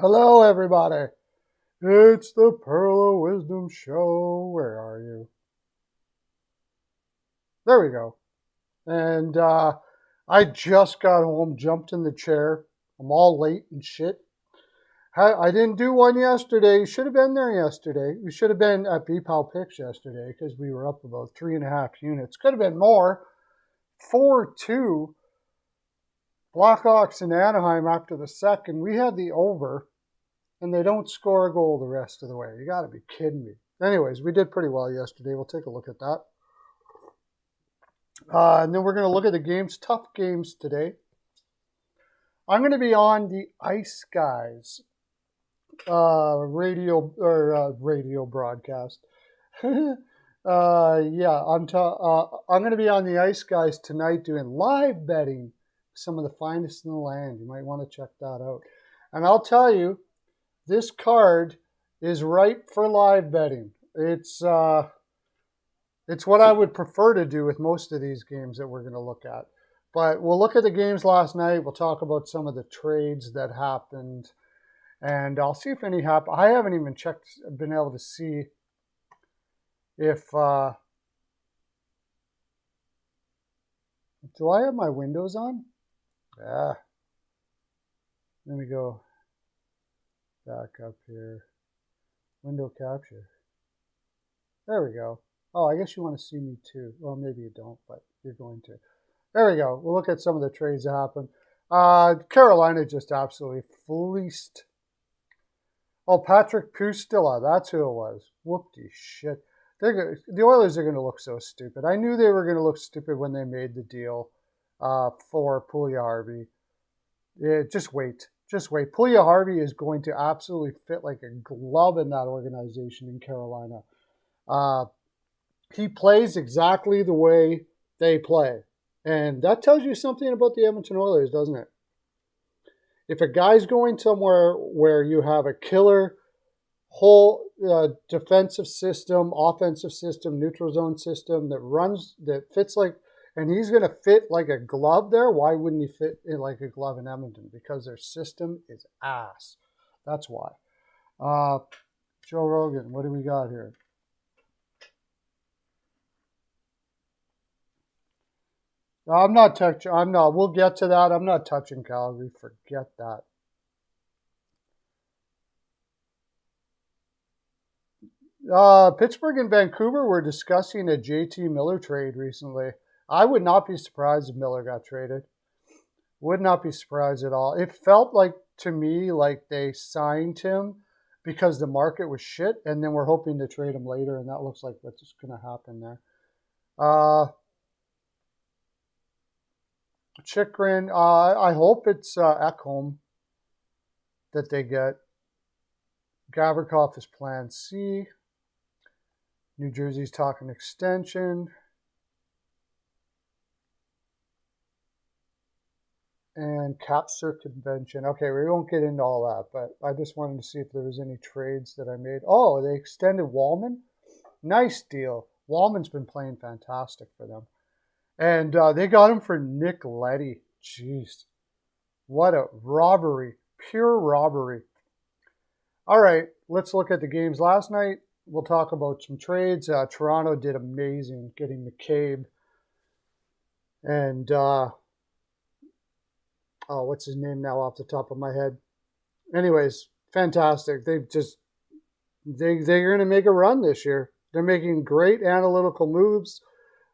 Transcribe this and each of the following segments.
Hello, everybody. It's the Pearlo Wisdom Show. Where are you? There we go. And I just got home, jumped in the chair. I'm all late and shit. I didn't do one yesterday. You should have been there yesterday. We should have been at BPAL Picks yesterday because we were up about 3.5 units. Could have been more. 4-2. Blackhawks in Anaheim after the second. We had the over. And they don't score a goal the rest of the way. You got to be kidding me. Anyways, we did pretty well yesterday. We'll take a look at that. And then we're going to look at the games, tough games today. I'm going to be on the Ice Guys radio broadcast. I'm going to be on the Ice Guys tonight doing live betting. Some of the finest in the land. You might want to check that out. And I'll tell you, this card is ripe for live betting. It's what I would prefer to do with most of these games that we're going to look at. But we'll look at the games last night. We'll talk about some of the trades that happened. And I'll see if any happen. I haven't even been able to see if... do I have my windows on? Yeah. Let me go back up here. Window capture. There we go. Oh, I guess you want to see me too. Well, maybe you don't, but you're going to. There we go. We'll look at some of the trades that happened. Carolina just absolutely fleeced. Oh, Patrick Pustila. That's who it was. Whoopty shit. The Oilers are going to look so stupid. I knew they were going to look stupid when they made the deal for Puljujarvi. Just wait. Just wait. Puljujarvi is going to absolutely fit like a glove in that organization in Carolina. He plays exactly the way they play. And that tells you something about the Edmonton Oilers, doesn't it? If a guy's going somewhere where you have a killer whole defensive system, offensive system, neutral zone system that fits like, and he's going to fit like a glove there. Why wouldn't he fit in like a glove in Edmonton? Because their system is ass. That's why. Joe Rogan, what do we got here? We'll get to that. I'm not touching Calgary. Forget that. Pittsburgh and Vancouver were discussing a JT Miller trade recently. I would not be surprised if Miller got traded. Would not be surprised at all. It felt like, to me, like they signed him because the market was shit, and then we're hoping to trade him later, and that looks like what's going to happen there. Chikrin, I hope it's Ekholm that they get. Gavrikov is Plan C. New Jersey's talking extension. And cap circumvention. Okay, we won't get into all that, but I just wanted to see if there was any trades that I made. Oh, they extended Wallman. Nice deal. Wallman's been playing fantastic for them. And they got him for Nick Leddy. Jeez. What a robbery. Pure robbery. All right, let's look at the games last night. We'll talk about some trades. Toronto did amazing getting McCabe. And, what's his name now off the top of my head? Anyways, fantastic. They're going to make a run this year. They're making great analytical moves.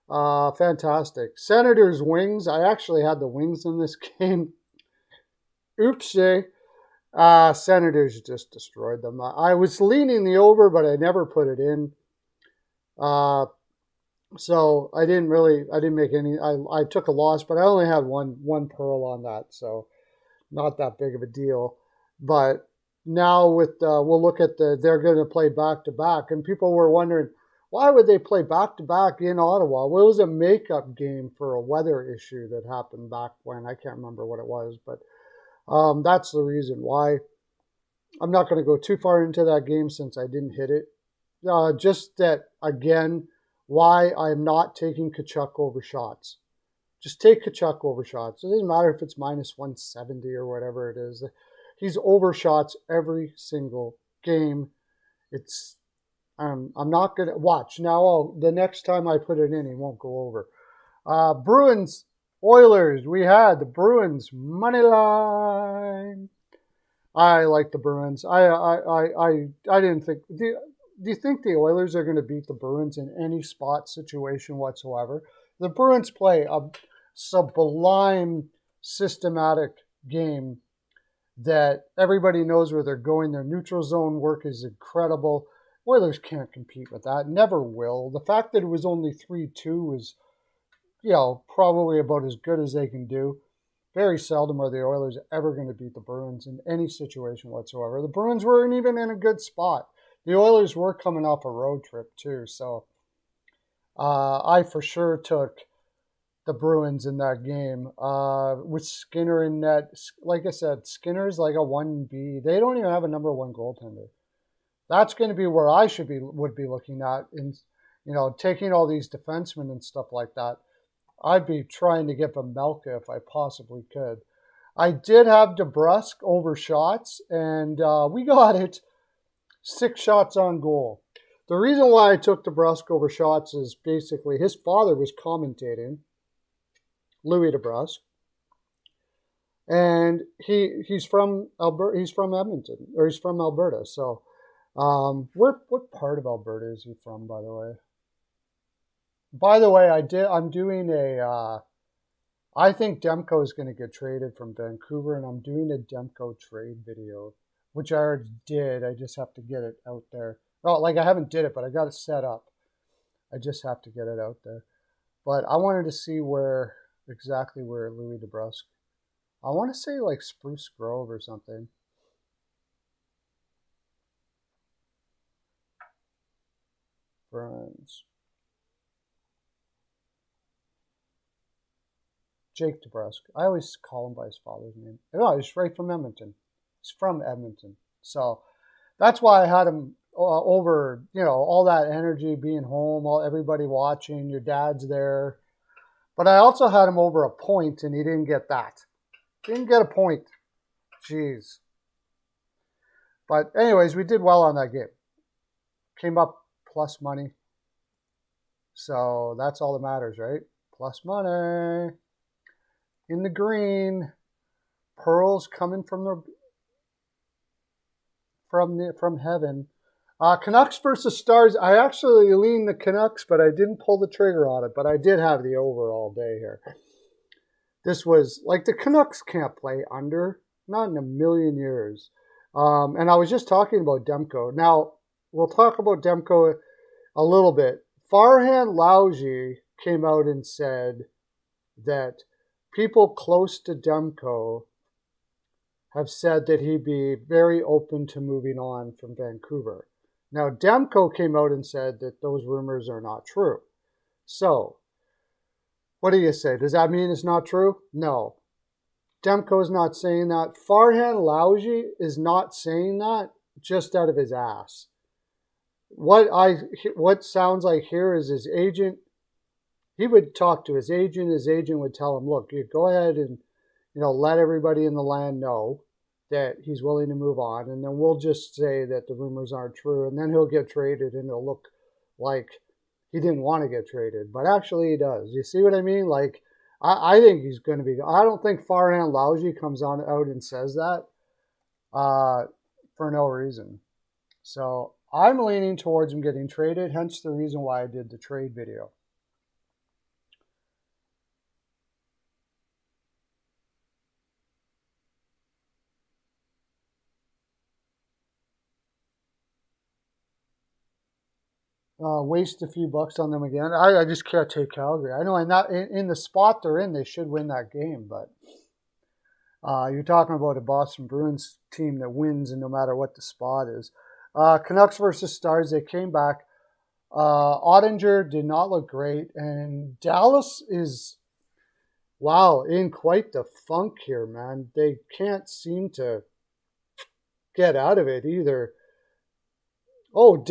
Fantastic. Senators Wings. I actually had the Wings in this game. Oopsie. Senators just destroyed them. I was leaning the over, but I never put it in. So I didn't make any. I took a loss, but I only had one pearl on that, so not that big of a deal. But now we'll look at they're going to play back to back, and people were wondering why would they play back to back in Ottawa. Well, it was a makeup game for a weather issue that happened back when. I can't remember what it was, but that's the reason why. I'm not going to go too far into that game since I didn't hit it. Just that again. Why I'm not taking Tkachuk over shots. Just take Tkachuk over shots. It doesn't matter if it's minus 170 or whatever it is. He's overshots every single game. It's I'm not gonna watch now. The next time I put it in, he won't go over. Bruins, Oilers. We had the Bruins money line. I like the Bruins. I didn't think. Do you think the Oilers are going to beat the Bruins in any spot situation whatsoever? The Bruins play a sublime, systematic game that everybody knows where they're going. Their neutral zone work is incredible. Oilers can't compete with that. Never will. The fact that it was only 3-2 is, probably about as good as they can do. Very seldom are the Oilers ever going to beat the Bruins in any situation whatsoever. The Bruins weren't even in a good spot. The Oilers were coming off a road trip too, so I for sure took the Bruins in that game. With Skinner in net, like I said, Skinner's like a 1B. They don't even have a number one goaltender. That's going to be where I would be looking at in, taking all these defensemen and stuff like that. I'd be trying to get Pamelka if I possibly could. I did have DeBrusk over shots, and we got it. 6 shots on goal. The reason why I took DeBrusk over shots is basically his father was commentating, Louis DeBrusk, and he's from Alberta. He's from Edmonton, or he's from Alberta. So, what part of Alberta is he from, by the way? By the way, I'm doing I think Demko is going to get traded from Vancouver, and I'm doing a Demko trade video, which I already did. I just have to get it out there. Oh, I haven't did it, but I got it set up. I just have to get it out there. But I wanted to see exactly where Louis DeBrusk. I want to say Spruce Grove or something. Friends. Jake DeBrusk. I always call him by his father's name. No, he's right from Edmonton. He's from Edmonton. So that's why I had him over, all that energy, being home, everybody watching, your dad's there. But I also had him over a point, and he didn't get that. Didn't get a point. Jeez. But anyways, we did well on that game. Came up plus money. So that's all that matters, right? Plus money. In the green. Pearls coming from heaven. Canucks versus Stars. I actually leaned the Canucks, but I didn't pull the trigger on it. But I did have the over all day here. This was the Canucks can't play under, not in a million years. And I was just talking about Demko. Now we'll talk about Demko a little bit. Farhan Lalji came out and said that people close to Demko have said that he'd be very open to moving on from Vancouver. Now, Demko came out and said that those rumors are not true. So, what do you say? Does that mean it's not true? No. Demko is not saying that. Farhan Lalji is not saying that just out of his ass. What sounds like here is his agent. He would talk to his agent. His agent would tell him, look, you go ahead and let everybody in the land know that he's willing to move on, and then we'll just say that the rumors aren't true, and then he'll get traded, and it'll look like he didn't want to get traded, but actually he does. You see what I mean? I think he's going to be. I don't think Farhan Lalji comes out and says that for no reason. So I'm leaning towards him getting traded, hence the reason why I did the trade video. Waste a few bucks on them again. I just can't take Calgary. I know in the spot they're in, they should win that game, but you're talking about a Boston Bruins team that wins, and no matter what the spot is. Canucks versus Stars, they came back. Ottinger did not look great, and Dallas is, in quite the funk here, man. They can't seem to get out of it either. Oh,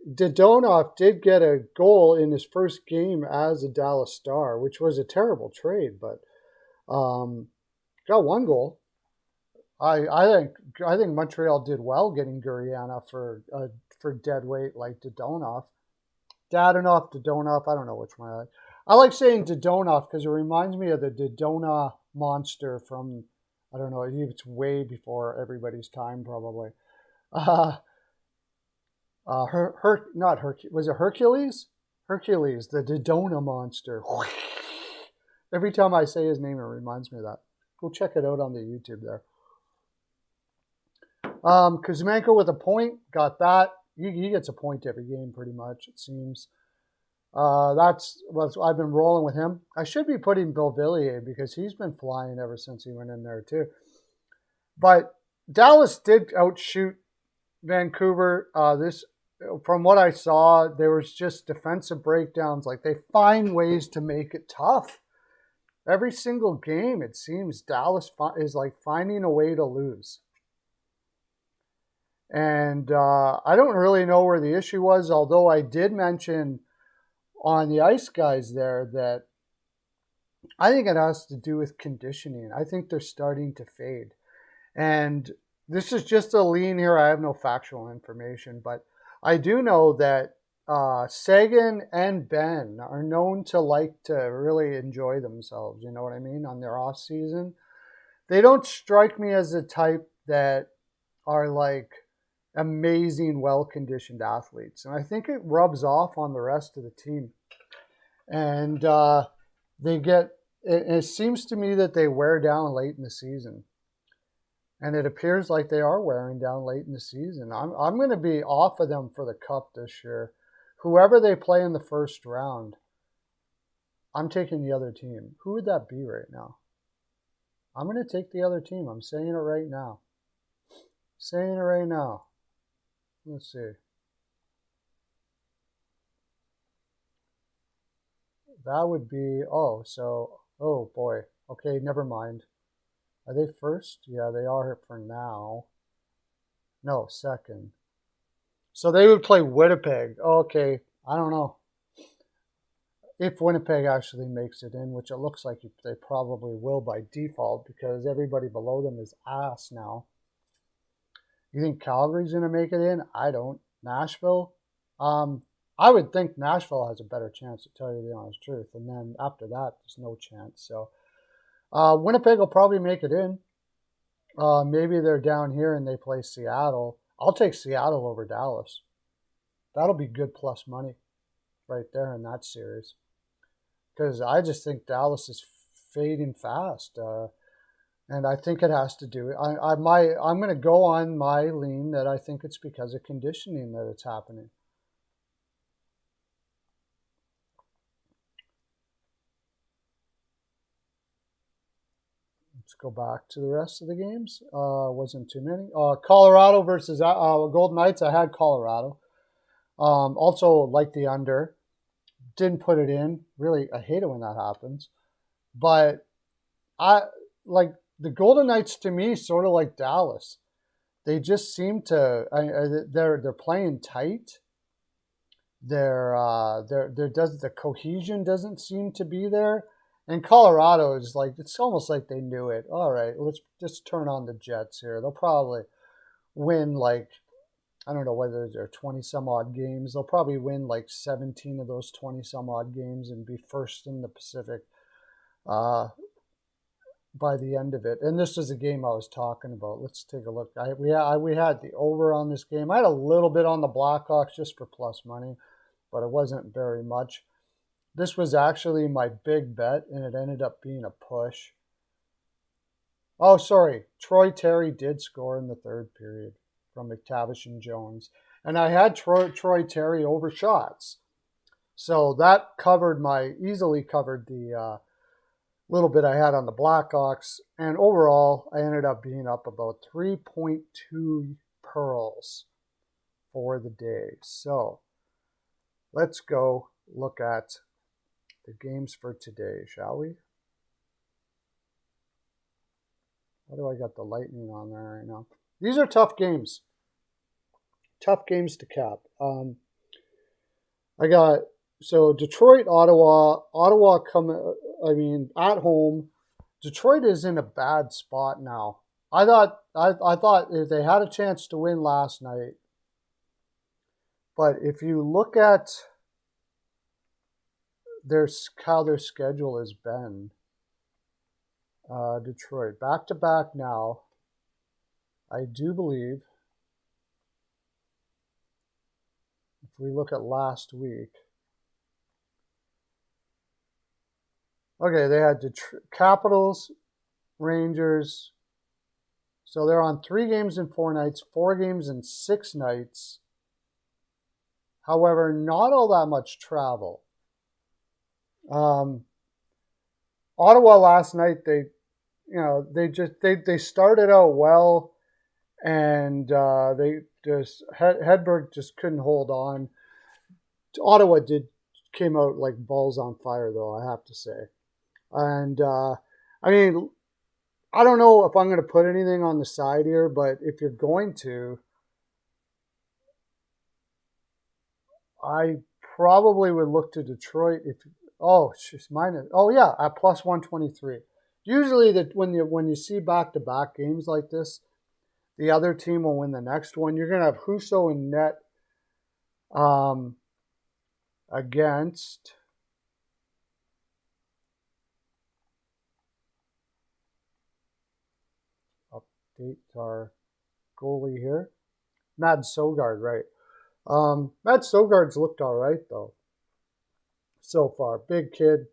Dadonov did get a goal in his first game as a Dallas Star, which was a terrible trade, but got one goal. I think Montreal did well getting Gurianov for dead weight like Dadonov. Dadonov, I don't know which one I like. I like saying Dadonov because it reminds me of the Dodona monster from, I don't know, it's way before everybody's time probably. Uh, not Hercules, was it Hercules? Hercules, the Dodona monster. Every time I say his name, it reminds me of that. Go check it out on the YouTube there. Kuzmenko with a point, got that. He gets a point every game pretty much, it seems. That's what I've been rolling with him. I should be putting Beauvillier because he's been flying ever since he went in there too. But Dallas did outshoot Vancouver. From what I saw, there was just defensive breakdowns. Like they find ways to make it tough. Every single game, it seems Dallas is like finding a way to lose. And I don't really know where the issue was, although I did mention on the ice guys there that I think it has to do with conditioning. I think they're starting to fade. And this is just a lean here. I have no factual information, but I do know that Sagan and Ben are known to like to really enjoy themselves, you know what I mean, on their off season. They don't strike me as the type that are like amazing, well-conditioned athletes. And I think it rubs off on the rest of the team. And it seems to me that they wear down late in the season. And it appears like they are wearing down late in the season. I'm going to be off of them for the Cup this year. Whoever they play in the first round, I'm taking the other team. Who would that be right now? I'm going to take the other team. I'm saying it right now. Saying it right now. Let's see. That would be, oh boy. Okay, never mind. Are they first? Yeah, they are for now. No, second. So they would play Winnipeg. Okay, I don't know. If Winnipeg actually makes it in, which it looks like they probably will by default because everybody below them is ass now. You think Calgary's going to make it in? I don't. Nashville? I would think Nashville has a better chance, to tell you the honest truth. And then after that, there's no chance. So Winnipeg will probably make it in. Maybe they're down here and they play Seattle. I'll take Seattle over Dallas. That'll be good plus money right there in that series. Because I just think Dallas is fading fast. And I think it has to do. I'm going to go on my lean that I think it's because of conditioning that it's happening. Let's go back to the rest of the games. Wasn't too many. Colorado versus Golden Knights. I had Colorado. Also like the under. Didn't put it in. Really, I hate it when that happens. But I like the Golden Knights to me, sort of like Dallas. They just seem to. They're playing tight. The cohesion doesn't seem to be there. And Colorado is like, it's almost like they knew it. All right, let's just turn on the Jets here. They'll probably win like, I don't know whether they're 20 some odd games. They'll probably win like 17 of those 20 some odd games and be first in the Pacific by the end of it. And this is a game I was talking about. Let's take a look. We had the over on this game. I had a little bit on the Blackhawks just for plus money, but it wasn't very much. This was actually my big bet, and it ended up being a push. Oh, sorry. Troy Terry did score in the third period from McTavish and Jones. And I had Troy Terry over shots. So that easily covered the little bit I had on the Blackhawks. And overall, I ended up being up about 3.2 pearls for the day. So let's go look at the games for today, shall we? Why do I got the Lightning on there right now? These are tough games. Tough games to cap. I got, so Detroit, Ottawa. Ottawa at home. Detroit is in a bad spot now. I thought if they had a chance to win last night, but if you look at how their schedule has been, Detroit back to back now. I do believe if we look at last week, okay, they had Capitals, Rangers. So they're on 3 games in 4 nights, 4 games in 6 nights. However, not all that much travel. Ottawa last night, they started out well, and they just Hedberg just couldn't hold on. Ottawa came out like balls on fire, though, I have to say. And I mean, I don't know if I'm going to put anything on the side here, but if you're going to, I probably would look to Detroit. At plus 123. Usually, that when you see back-to-back games like this, the other team will win the next one. You're going to have Husso in net against update our goalie here, Mad Sogard, right? Matt Sogard's looked all right, though, so far. Big kid.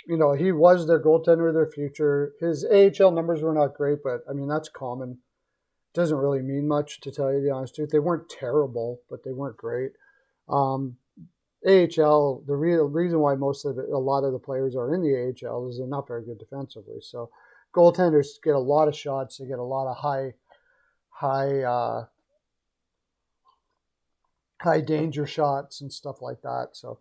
He was their goaltender of their future. His AHL numbers were not great, but, I mean, that's common. Doesn't really mean much, to tell you the honest truth. They weren't terrible, but they weren't great. AHL, the real reason why a lot of the players are in the AHL is they're not very good defensively. So goaltenders get a lot of shots. They get a lot of high danger shots and stuff like that. So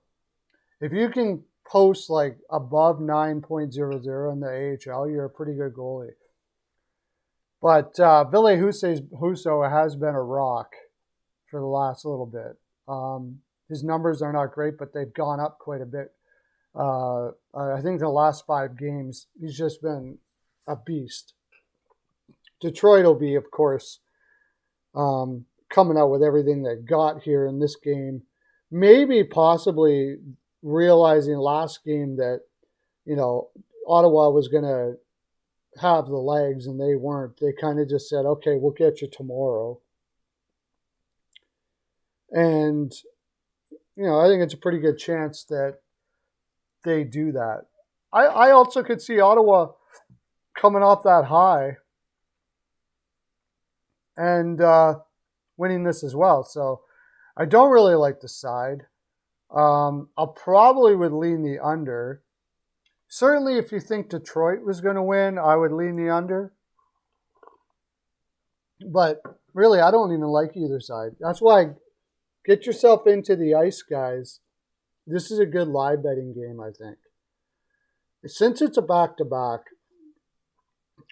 if you can post like above 9.00 in the AHL, you're a pretty good goalie. But Ville Husso has been a rock for the last little bit. His numbers are not great, but they've gone up quite a bit. I think the last 5 games, he's just been a beast. Detroit will be, of course, coming out with everything they got here in this game. Maybe possibly realizing last game that, Ottawa was going to have the legs and they weren't. They kind of just said, okay, we'll get you tomorrow. And, I think it's a pretty good chance that they do that. I also could see Ottawa coming off that high and winning this as well. So I don't really like the side. I'll probably would lean the under. Certainly, if you think Detroit was going to win, I would lean the under. But really, I don't even like either side. That's why get yourself into the ice, guys. This is a good live betting game, I think. Since it's a back-to-back,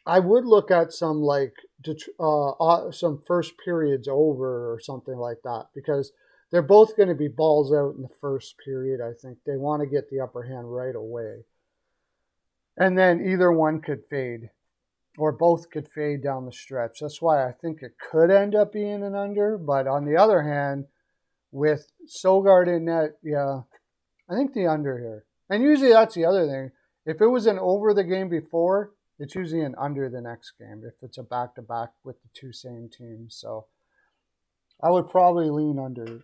I would look at some some first periods over or something like that, because they're both going to be balls out in the first period, I think. They want to get the upper hand right away. And then either one could fade, or both could fade down the stretch. That's why I think it could end up being an under. But on the other hand, with Sogard in net, yeah, I think the under here. And usually that's the other thing. If it was an over the game before, it's usually an under the next game if it's a back-to-back with the 2 same teams. So I would probably lean under.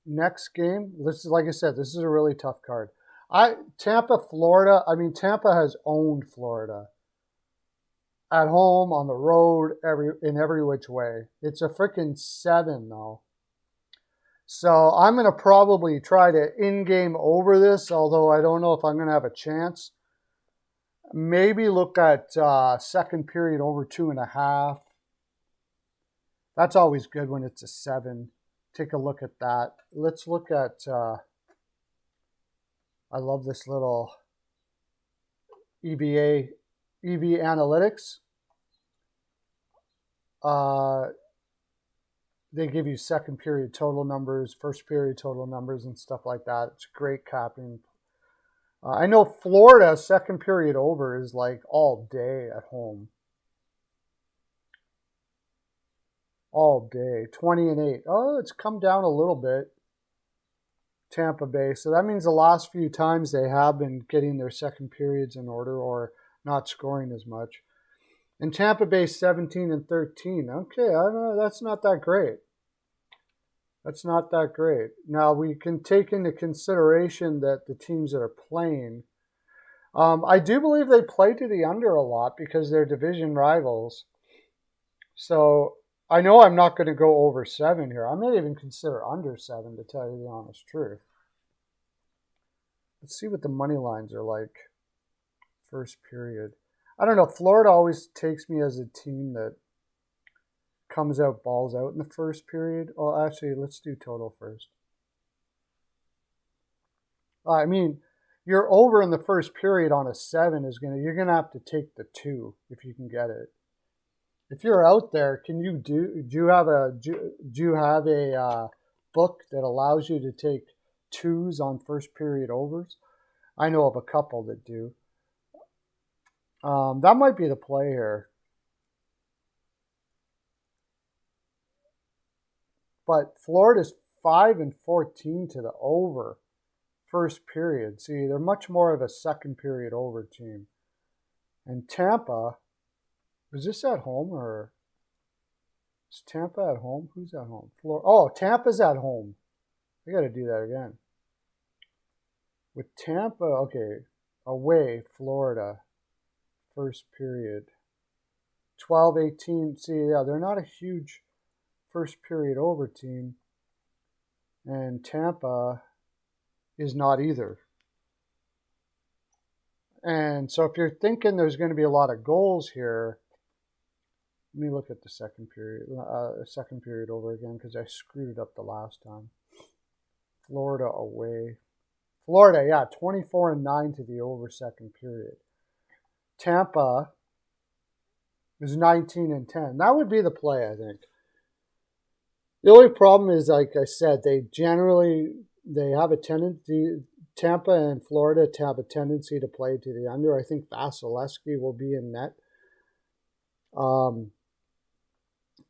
Next game, this is, like I said, this is a really tough card. Tampa, Florida. I mean, Tampa has owned Florida at home, on the road, in every which way. It's a freaking 7 though. So I'm going to probably try to in-game over this, although I don't know if I'm going to have a chance. Maybe look at second period over 2.5. That's always good when it's a 7. Take a look at that. Let's look at, I love this little EV analytics. They give you second period total numbers, first period total numbers, and stuff like that. It's great copying. I know Florida second period over is like all day at home. All day. 20-8. Oh, it's come down a little bit. Tampa Bay. So that means the last few times they have been getting their second periods in order or not scoring as much. And Tampa Bay 17-13. Okay, I don't know, that's not that great. That's not that great. Now we can take into consideration that the teams that are playing, I do believe they play to the under a lot because they're division rivals. So I know I'm not going to go over 7 here. I may even consider under 7 to tell you the honest truth. Let's see what the money lines are like. First period. I don't know. Florida always takes me as a team that comes out, balls out in the first period. Oh, actually, let's do total first. I mean, you're over in the first period on a 7 you're gonna have to take the 2 if you can get it. If you're out there, do you have a book that allows you to take 2s on first period overs? I know of a couple that do. That might be the play here. But Florida's 5-14 to the over first period. See, they're much more of a second period over team. And Tampa, is this at home or is Tampa at home? Who's at home? Oh, Tampa's at home. I got to do that again. With Tampa, okay, away, Florida, first period. 12-18. See, yeah, they're not a huge first period over team. And Tampa is not either. And so if you're thinking there's going to be a lot of goals here, let me look at the second period over again because I screwed it up the last time. Florida away. Florida, yeah, 24-9 to the over second period. Tampa is 19-10. That would be the play, I think. The only problem is, like I said, they have a tendency, Tampa and Florida, to have a tendency to play to the under. I think Vasilevsky will be in net.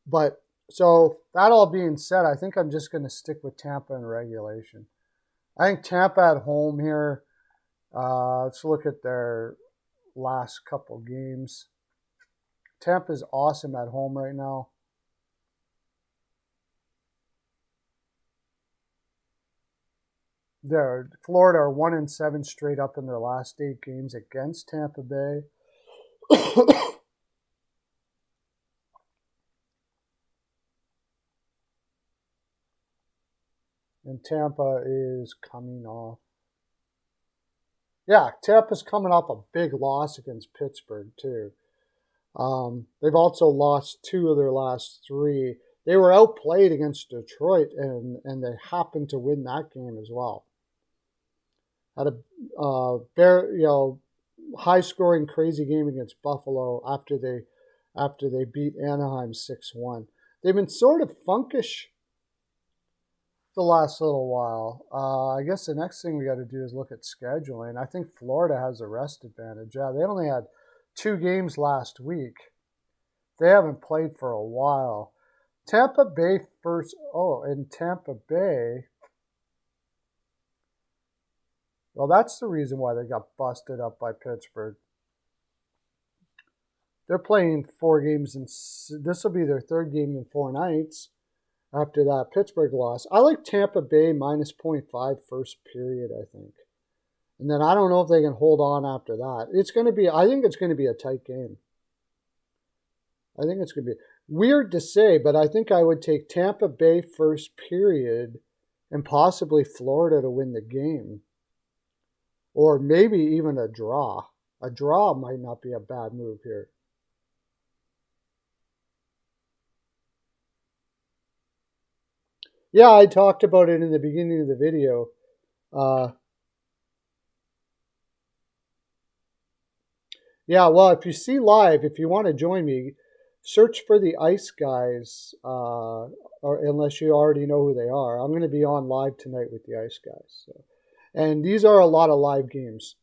But so that all being said, I think I'm just going to stick with Tampa in regulation. I think Tampa at home here. Let's look at their last couple games. Tampa's awesome at home right now. Florida are 1-7 straight up in their last 8 games against Tampa Bay. And Tampa is coming off. Yeah, Tampa's coming off a big loss against Pittsburgh, too. They've also lost 2 of their last 3. They were outplayed against Detroit, and they happened to win that game as well. Had a high-scoring, crazy game against Buffalo after they beat Anaheim 6-1. They've been sort of funkish the last little while. I guess the next thing we got to do is look at scheduling. I think Florida has a rest advantage. Yeah, they only had 2 games last week. They haven't played for a while. Tampa Bay first. Oh, in Tampa Bay. Well, that's the reason why they got busted up by Pittsburgh. They're playing 4 games, and this will be their 3rd game in 4 nights after that Pittsburgh loss. I like Tampa Bay minus 0.5 first period, I think. And then I don't know if they can hold on after that. I think it's going to be a tight game. I think it's going to be weird to say, but I think I would take Tampa Bay first period and possibly Florida to win the game. Or maybe even a draw. A draw might not be a bad move here. Yeah, I talked about it in the beginning of the video. Yeah, well, if you see live, if you want to join me, search for the Ice Guys, or unless you already know who they are. I'm going to be on live tonight with the Ice Guys. So. And these are a lot of live games.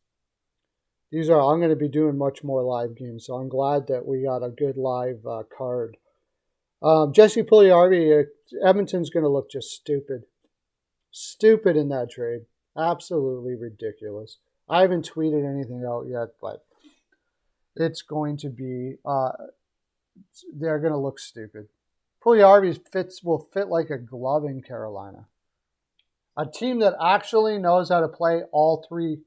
I'm going to be doing much more live games, so I'm glad that we got a good live card. Jesse Puljujarvi, Edmonton's going to look just stupid. Stupid in that trade. Absolutely ridiculous. I haven't tweeted anything out yet, but it's going to be, they're going to look stupid. Puljujarvi will fit like a glove in Carolina. A team that actually knows how to play all three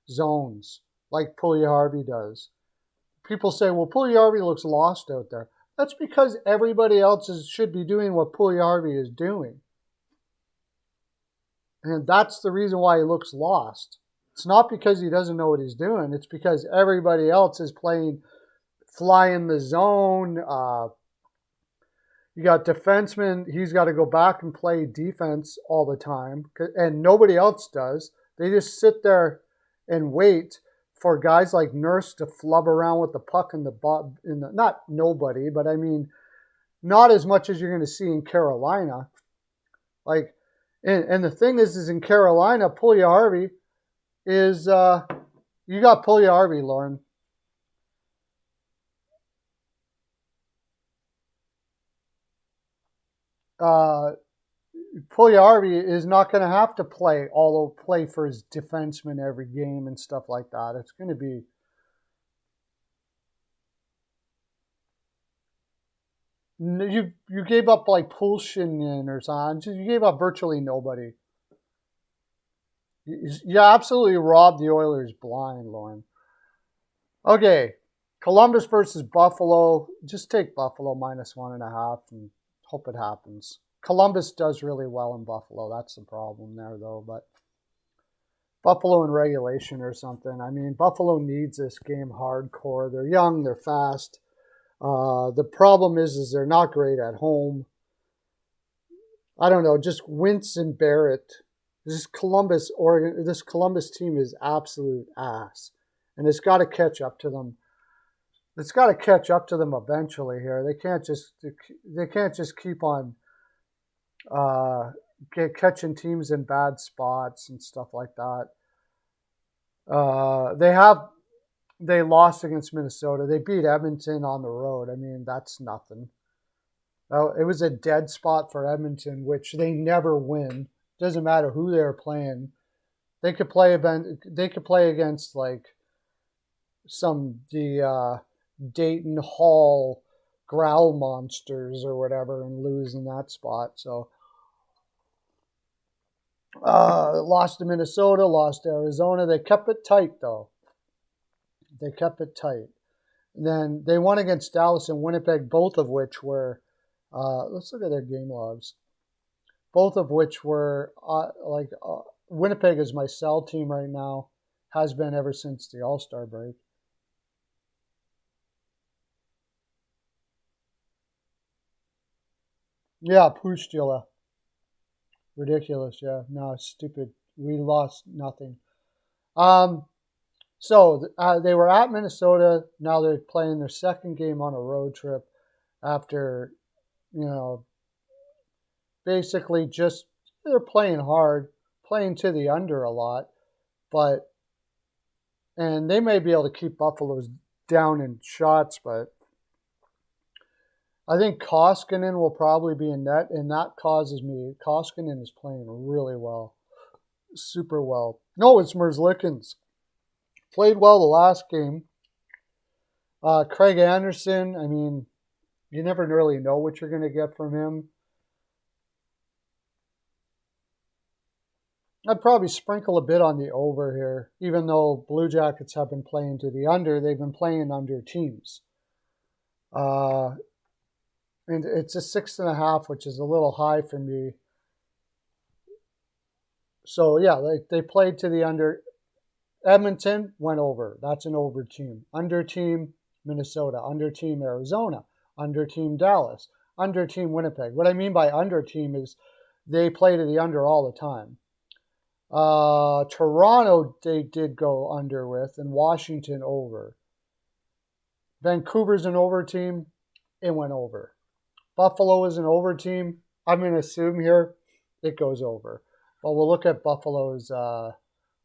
zones like Puljujarvi does. People say, well, Puljujarvi looks lost out there. That's because everybody else should be doing what Puljujarvi is doing. And that's the reason why he looks lost. It's not because he doesn't know what he's doing. It's because everybody else is playing fly in the zone. You got defensemen. He's got to go back and play defense all the time. And nobody else does. They just sit there and wait for guys like Nurse to flub around with the puck in the not nobody, but I mean, not as much as you're going to see in Carolina. Like, and the thing is in Carolina, Puljujarvi is, you got Puljujarvi, Lauren. Puljujarvi is not going to have to play for his defenseman every game and stuff like that. It's going to be you gave up like Pulshinin or something. You gave up virtually nobody. You absolutely robbed the Oilers blind, Lauren. Okay, Columbus versus Buffalo. Just take Buffalo -1.5 and hope it happens. Columbus does really well in Buffalo. That's the problem there, though. But Buffalo in regulation or something. I mean, Buffalo needs this game hardcore. They're young. They're fast. The problem is they're not great at home. I don't know. Just wince and bear it. This Columbus team is absolute ass, and it's got to catch up to them. It's got to catch up to them eventually. Here, they can't just keep on catching teams in bad spots and stuff like that. They lost against Minnesota. They beat Edmonton on the road. I mean, that's nothing. It was a dead spot for Edmonton, which they never win. Doesn't matter who they're playing. They could play against like the Dayton Hall Growl Monsters or whatever and lose in that spot. So lost to Minnesota, lost to Arizona. They kept it tight though. They kept it tight. And then they won against Dallas and Winnipeg, both of which were let's look at their game logs. Both of which were Winnipeg is my sell team right now, has been ever since the All-Star break. Yeah, Pustula. Ridiculous, yeah. No, stupid. We lost nothing. So they were at Minnesota. Now they're playing their second game on a road trip after, basically just they're playing hard, playing to the under a lot, and they may be able to keep Buffalo's down in shots, but I think Koskinen will probably be in net, and that causes me. Koskinen is playing really well, super well. No, it's Merzlikins. Played well the last game. Craig Anderson, I mean, you never really know what you're going to get from him. I'd probably sprinkle a bit on the over here, even though Blue Jackets have been playing to the under. They've been playing under teams. And it's a 6.5, which is a little high for me. So, yeah, they played to the under. Edmonton went over. That's an over team. Under team, Minnesota. Under team, Arizona. Under team, Dallas. Under team, Winnipeg. What I mean by under team is they play to the under all the time. Toronto, they did go under with, and Washington over. Vancouver's an over team. It went over. Buffalo is an over team. I'm going to assume here it goes over. But we'll look at Buffalo's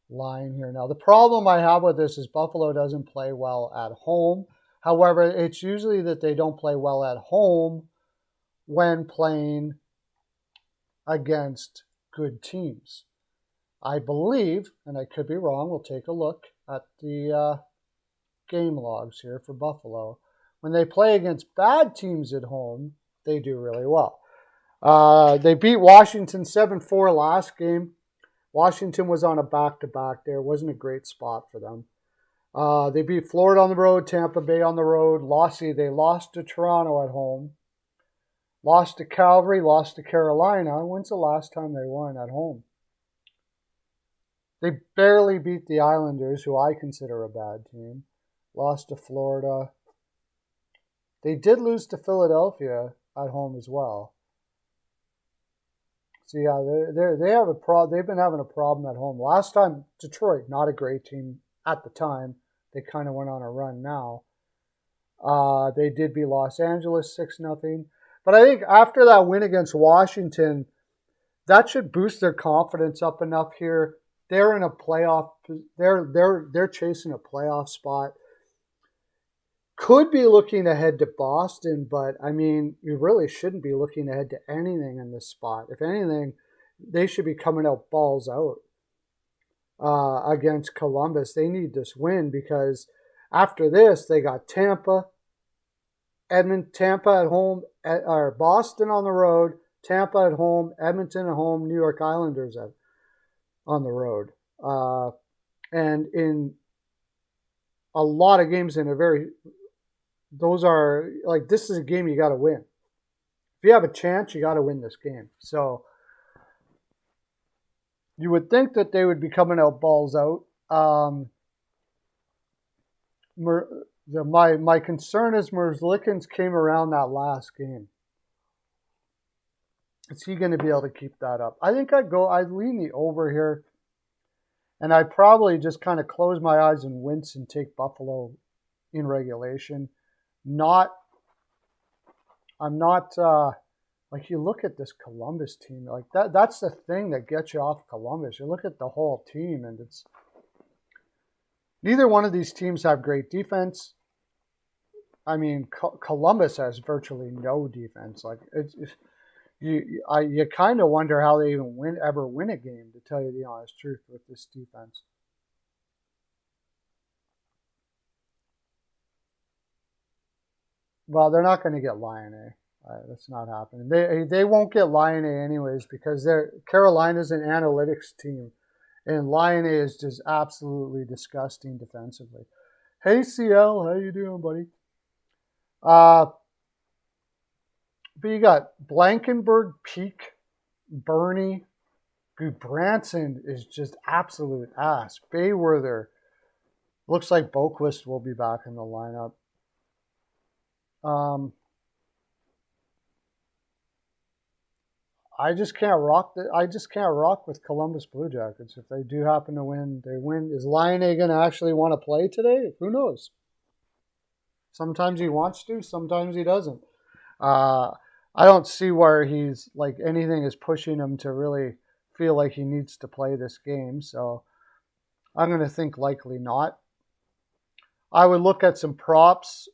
line here. Now, the problem I have with this is Buffalo doesn't play well at home. However, it's usually that they don't play well at home when playing against good teams. I believe, and I could be wrong, we'll take a look at the game logs here for Buffalo. When they play against bad teams at home, they do really well. They beat Washington 7-4 last game. Washington was on a back-to-back there. It wasn't a great spot for them. They beat Florida on the road, Tampa Bay on the road. They lost to Toronto at home. Lost to Calgary, lost to Carolina. When's the last time they won at home? They barely beat the Islanders, who I consider a bad team. Lost to Florida. They did lose to Philadelphia at home as well. So yeah, they have a problem. They've been having a problem at home. Last time, Detroit, not a great team at the time. They kind of went on a run now. They did beat Los Angeles 6-0. But I think after that win against Washington, that should boost their confidence up enough here. They're in a playoff. They're chasing a playoff spot. Could be looking ahead to Boston, but I mean, you really shouldn't be looking ahead to anything in this spot. If anything, they should be coming out balls out against Columbus. They need this win because after this, they got Tampa at home, or Boston on the road, Tampa at home, Edmonton at home, New York Islanders on the road. And in a lot of games those are like, this is a game you got to win. If you have a chance, you got to win this game. So you would think that they would be coming out balls out. My concern is Merzlikins came around that last game. Is he going to be able to keep that up? I think I'd lean the over here. And I'd probably just kind of close my eyes and wince and take Buffalo in regulation. I'm not like, you look at this Columbus team, like that's the thing that gets you off Columbus. You look at the whole team, and it's neither one of these teams have great defense. I mean, Columbus has virtually no defense. Like, you kind of wonder how they even ever win a game, to tell you the honest truth, with this defense. Well, they're not going to get Lion A. That's not happening. They won't get Lion A anyways, because Carolina's an analytics team, and Lion A is just absolutely disgusting defensively. Hey, CL, how you doing, buddy? But you got Blankenberg, Peak, Bernie, Branson is just absolute ass. Bayworther, looks like Boquist will be back in the lineup. I just can't rock with Columbus Blue Jackets. If they do happen to win, they win. Is Lion A going to actually want to play today? Who knows? Sometimes he wants to, sometimes he doesn't. I don't see where he's like anything is pushing him to really feel like he needs to play this game. So I'm going to think likely not. I would look at some props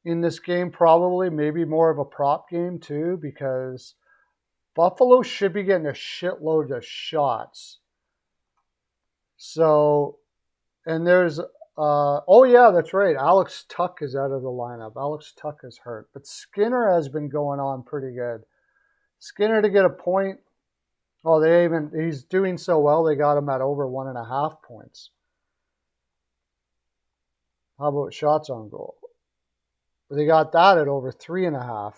in this game, probably maybe more of a prop game too, because Buffalo should be getting a shitload of shots. So, and there's oh yeah, that's right. Alex Tuck is out of the lineup. Alex Tuck is hurt, but Skinner has been going on pretty good. Skinner to get a point. Oh, he's doing so well, they got him at over 1.5 points. How about shots on goal? They got that at over 3.5.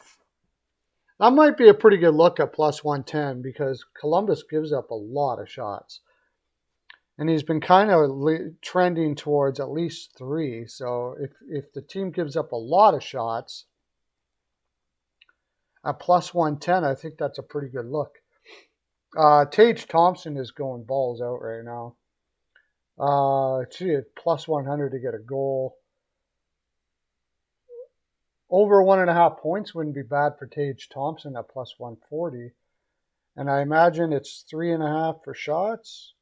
That might be a pretty good look at plus 110, because Columbus gives up a lot of shots. And he's been kind of trending towards at least 3. So if the team gives up a lot of shots at plus 110, I think that's a pretty good look. Tage Thompson is going balls out right now. Plus 100 to get a goal. Over 1.5 points wouldn't be bad for Tage Thompson at plus 140. And I imagine it's 3.5 for shots.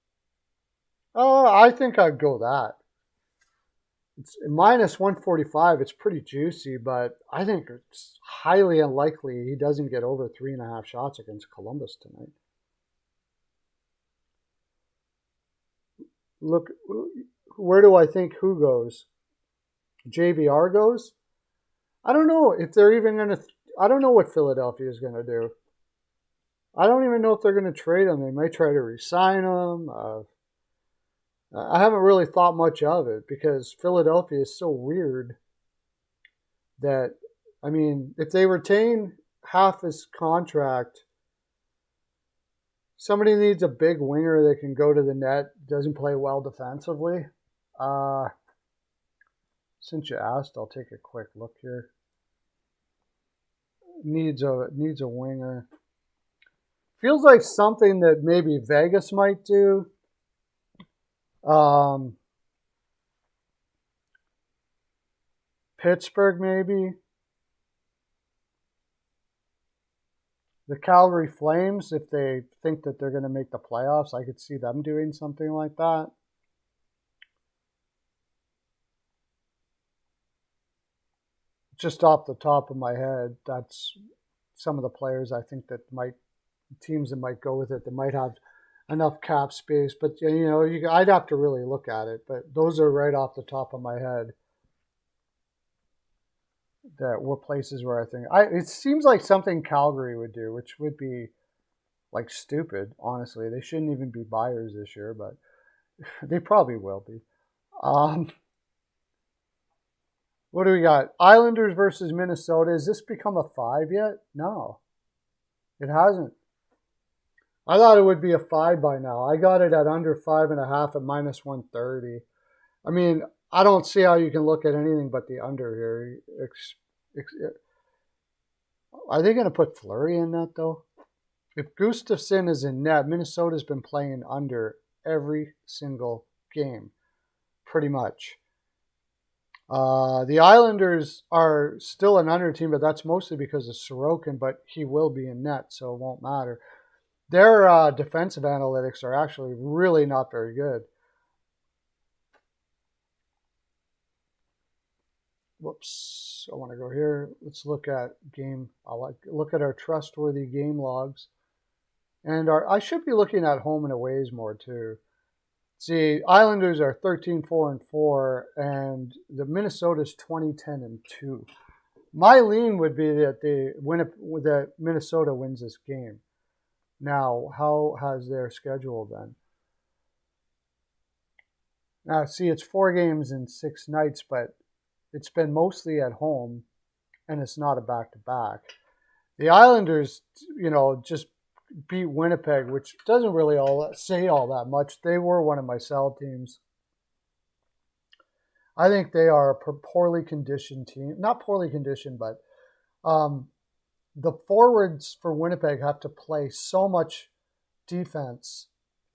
Oh, I think I'd go that. It's minus 145. It's pretty juicy, but I think it's highly unlikely he doesn't get over 3.5 shots against Columbus tonight. Look, where do I think who goes? JVR goes? I don't know if they're even going to. I don't know what Philadelphia is going to do. I don't even know if they're going to trade him. They might try to re-sign him. I haven't really thought much of it because Philadelphia is so weird that, I mean, if they retain half his contract, somebody needs a big winger that can go to the net, doesn't play well defensively. Since you asked, I'll take a quick look here. Needs a winger. Feels like something that maybe Vegas might do. Pittsburgh maybe. The Calgary Flames, if they think that they're going to make the playoffs, I could see them doing something like that. Just off the top of my head, that's some of the players I think that teams that might go with it, that might have enough cap space. But, I'd have to really look at it. But those are right off the top of my head. That were places where I think it seems like something Calgary would do, which would be like stupid. Honestly, they shouldn't even be buyers this year, but they probably will be. What do we got? Islanders versus Minnesota. Has this become a 5 yet? No, it hasn't. I thought it would be a 5 by now. I got it at under 5.5 at minus 130. I mean, I don't see how you can look at anything but the under here. Are they going to put Fleury in that, though? If Gustafsson is in net, Minnesota's been playing under every single game, pretty much. The Islanders are still an under team, but that's mostly because of Sorokin, but he will be in net, so it won't matter. Their defensive analytics are actually really not very good. Whoops, I want to go here. Let's look at look at our trustworthy game logs. And I should be looking at home and aways more too. See, Islanders are 13-4-4, and the Minnesota's 20-10-2. My lean would be that that Minnesota wins this game. Now, how has their schedule been? Now, see, it's 4 games in 6 nights, but it's been mostly at home, and it's not a back-to-back. The Islanders, just beat Winnipeg, which doesn't really say all that much. They were one of my sell teams. I think they are a poorly conditioned team. Not poorly conditioned, but the forwards for Winnipeg have to play so much defense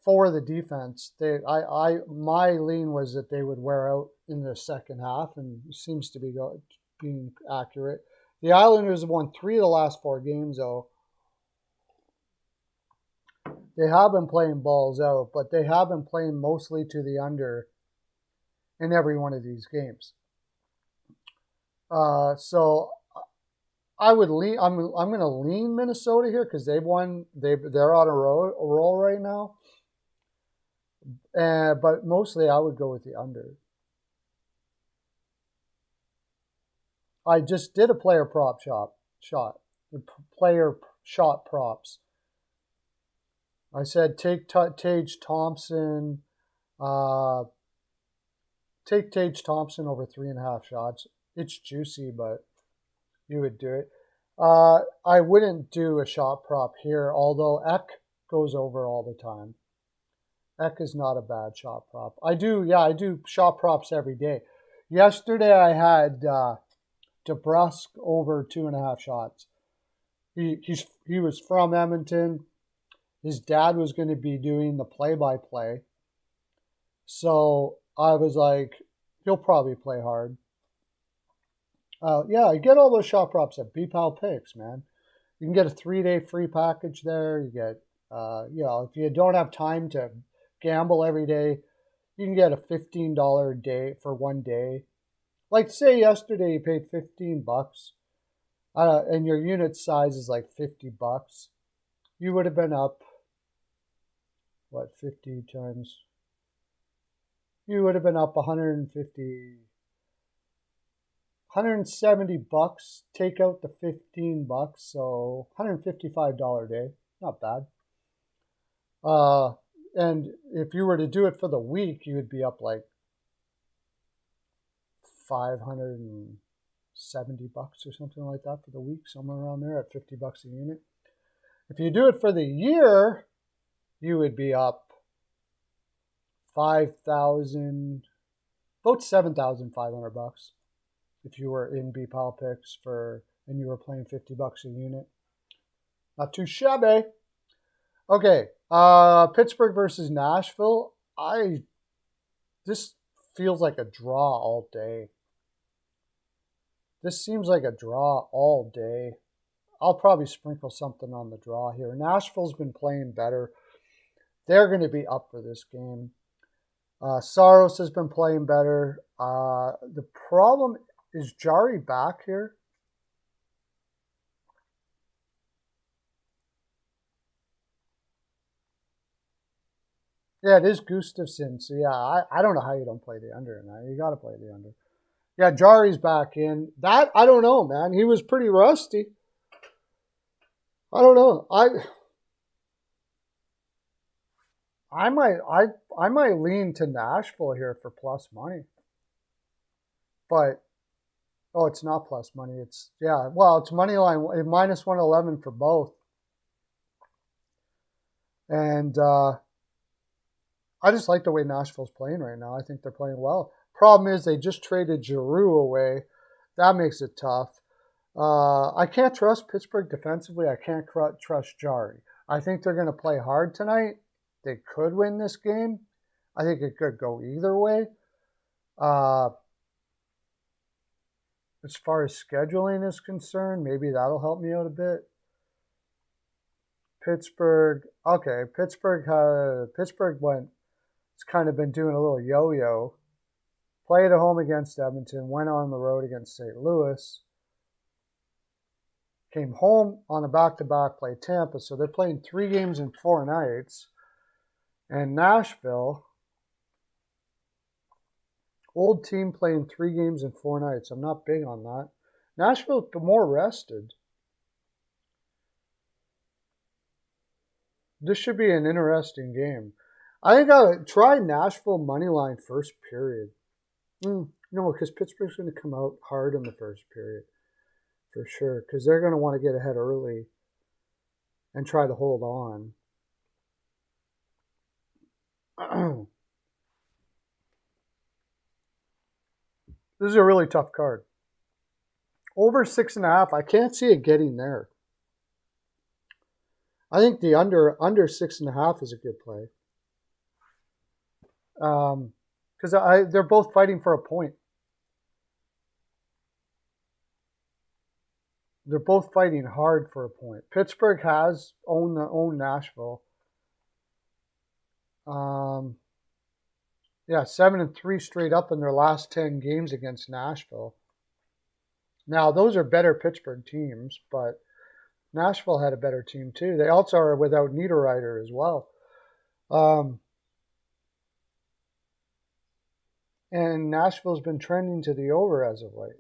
for the defense. My lean was that they would wear out in the second half, and it seems to be being accurate. The Islanders have won 3 of the last 4 games, though. They have been playing balls out, but they have been playing mostly to the under in every one of these games. So I would lean. I'm going to lean Minnesota here because they've won. They're on a roll right now. But mostly I would go with the under. I just did a player prop player shot props. I said take Tage Thompson. Take Tage Thompson over 3.5 shots. It's juicy, but you would do it. I wouldn't do a shot prop here, although Eck goes over all the time. Eck is not a bad shot prop. I do shot props every day. Yesterday I had DeBrusk over 2.5 shots. He was from Edmonton. His dad was going to be doing the play-by-play. So I was like, he'll probably play hard. You get all those shot props at BPAL Picks, man. You can get a 3-day free package there. You get You know, if you don't have time to gamble every day, you can get a $15 a day for one day. Like say yesterday you paid $15, and your unit size is like $50. You would have been up, what, 50 times? You would have been up 150, $170. Take out the $15, so $155 day. Not bad. And if you were to do it for the week, you would be up like $570 or something like that for the week, somewhere around there at $50 a unit. If you do it for the year, you would be up 5,000, about $7,500 if you were in BPAL picks and you were playing $50 a unit. Not too shabby. Okay, Pittsburgh versus Nashville. This feels like a draw all day. This seems like a draw all day. I'll probably sprinkle something on the draw here. Nashville's been playing better. They're going to be up for this game. Saros has been playing better. The problem is Jari back here. Yeah, it is Gustafsson. So yeah, I don't know how you don't play the under now. You got to play the under. Yeah, Jari's back in. That I don't know, man. He was pretty rusty. I don't know. I might lean to Nashville here for plus money. But oh, it's not plus money. It's it's money line minus 111 for both. And I just like the way Nashville's playing right now. I think they're playing well. Problem is they just traded Giroux away. That makes it tough. I can't trust Pittsburgh defensively. I can't trust Jari. I think they're going to play hard tonight. They could win this game. I think it could go either way. As far as scheduling is concerned, maybe that'll help me out a bit. Pittsburgh. Okay, Pittsburgh went. It's kind of been doing a little yo-yo. Played at home against Edmonton, went on the road against St. Louis, came home on a back-to-back, played Tampa. So they're playing 3 games in 4 nights. And Nashville, old team playing 3 games in 4 nights. I'm not big on that. Nashville more rested. This should be an interesting game. I think I'll try Nashville money line first period. No, because Pittsburgh's going to come out hard in the first period. For sure. Because they're going to want to get ahead early and try to hold on. This is a really tough card. Over 6.5. I can't see it getting there. I think the under 6.5 is a good play. Because they're both fighting for a point. They're both fighting hard for a point. Pittsburgh has owned Nashville. 7-3 straight up in their last 10 games against Nashville. Now, those are better Pittsburgh teams, but Nashville had a better team too. They also are without Niederreiter as well. And Nashville's been trending to the over as of late.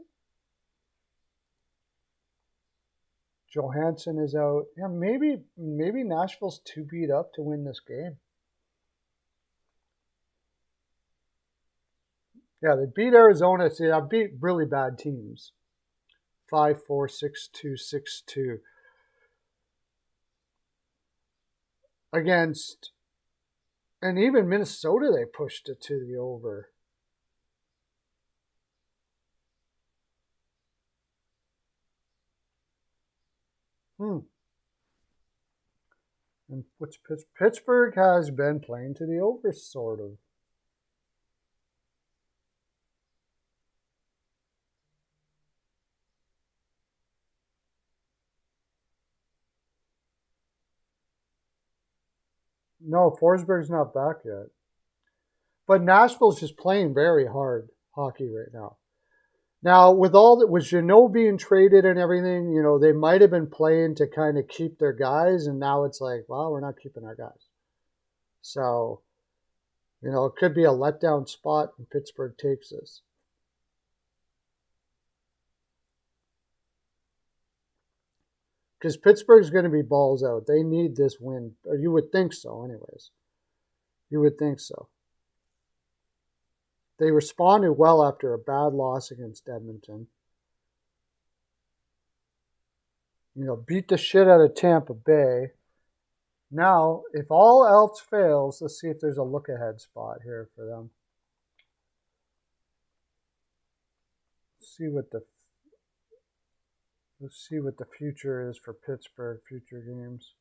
Johansson is out. Yeah, maybe Nashville's too beat up to win this game. Yeah, they beat Arizona. See, they beat really bad teams. 5-4, 6-2, 6-2. Against, and even Minnesota, they pushed it to the over. And what's Pittsburgh has been playing to the over, sort of. No, Forsberg's not back yet. But Nashville's just playing very hard hockey right now. Now, with all that, with Jeannot being traded and everything, they might have been playing to kind of keep their guys, and now it's like, well, we're not keeping our guys. So, it could be a letdown spot, and Pittsburgh takes this. Because Pittsburgh's going to be balls out. They need this win, or you would think so, anyways. You would think so. They responded well after a bad loss against Edmonton. Beat the shit out of Tampa Bay. Now, if all else fails, let's see if there's a look-ahead spot here for them. Let's see what the future is for Pittsburgh, future games.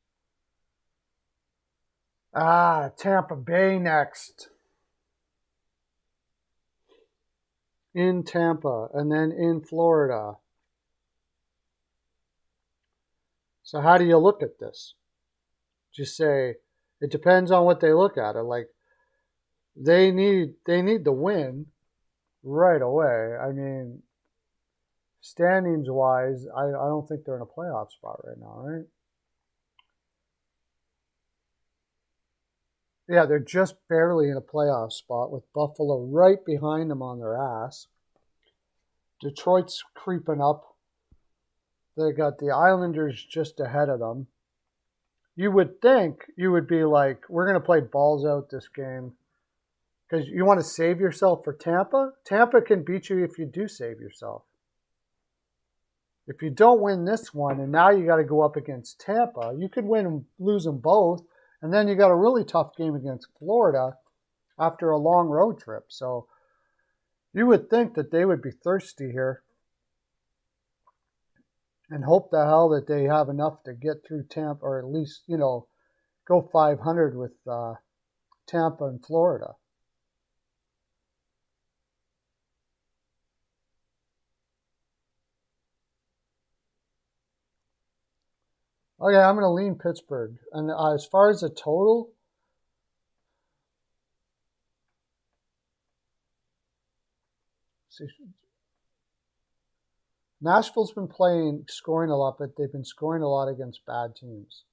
Tampa Bay next. In Tampa, and then in Florida. So how do you look at this? Just say, it depends on what they look at it. Like, they need the win right away. I mean, standings-wise, I don't think they're in a playoff spot right now, right? Yeah, they're just barely in a playoff spot with Buffalo right behind them on their ass. Detroit's creeping up. They got the Islanders just ahead of them. You would think you would be like, we're going to play balls out this game because you want to save yourself for Tampa. Tampa can beat you if you do save yourself. If you don't win this one and now you got to go up against Tampa, you could win and lose them both. And then you got a really tough game against Florida after a long road trip. So you would think that they would be thirsty here and hope the hell that they have enough to get through Tampa, or at least, go 500 with Tampa and Florida. Okay, I'm going to lean Pittsburgh. And as far as the total, see, Nashville's been scoring a lot, but they've been scoring a lot against bad teams.